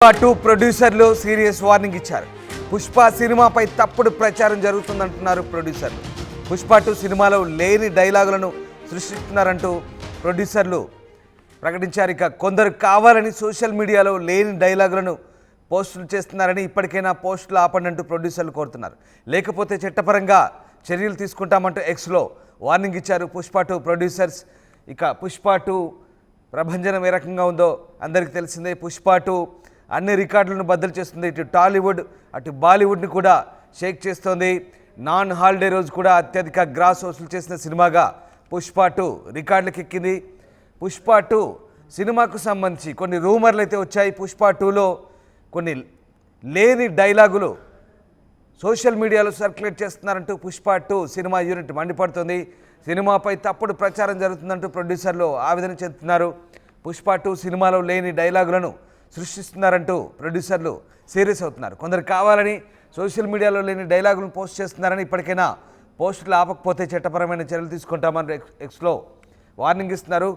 2 ప్రొడ్యూసర్లు serious warning ఇచ్చారు. పుష్ప సినిమాపై తప్పుడు ప్రచారం జరుగుతుందంటున్నారు ప్రొడ్యూసర్లు. పుష్ప 2 సినిమాలో లేని డైలాగులను సృష్టిస్తున్నారంటూ ప్రొడ్యూసర్లు ప్రకటించారు. ఇక కొందరు కావాలని సోషల్ మీడియాలో లేని డైలాగులను పోస్టులు చేస్తున్నారని, ఇప్పటికైనా పోస్టులు ఆపండి అంటూ ప్రొడ్యూసర్లు కోరుతున్నారు. లేకపోతే చట్టపరంగా చర్యలు తీసుకుంటామంటూ ఎక్స్లో వార్నింగ్ ఇచ్చారు పుష్ప 2 ప్రొడ్యూసర్స్. ఇక పుష్ప 2 ప్రభంజనం ఏ రకంగా ఉందో అందరికీ తెలిసిందే. పుష్ప 2 అన్ని రికార్డులను బద్దలు చేస్తుంది. ఇటు టాలీవుడ్ అటు బాలీవుడ్ని కూడా షేక్ చేస్తోంది. నాన్ హాలిడే రోజు కూడా అత్యధిక గ్రాస్ వసూలు చేసిన సినిమాగా పుష్ప 2 రికార్డులకు ఎక్కింది. పుష్ప 2 సినిమాకు సంబంధించి కొన్ని రూమర్లు అయితే వచ్చాయి. పుష్ప 2లో కొన్ని లేని డైలాగులు సోషల్ మీడియాలో సర్క్యులేట్ చేస్తున్నారంటూ పుష్ప 2 సినిమా యూనిట్ మండిపడుతుంది. సినిమాపై తప్పుడు ప్రచారం జరుగుతుందంటూ ప్రొడ్యూసర్లు ఆవేదన చెందుతున్నారు. పుష్ప 2 సినిమాలో లేని డైలాగులను సృష్టిస్తున్నారంటూ ప్రొడ్యూసర్లు సీరియస్ అవుతున్నారు. కొందరు కావాలని సోషల్ మీడియాలో లేని డైలాగులను పోస్ట్ చేస్తున్నారని, ఇప్పటికైనా పోస్టులు ఆపకపోతే చట్టపరమైన చర్యలు తీసుకుంటామని ఎక్స్లో వార్నింగ్ ఇస్తున్నారు.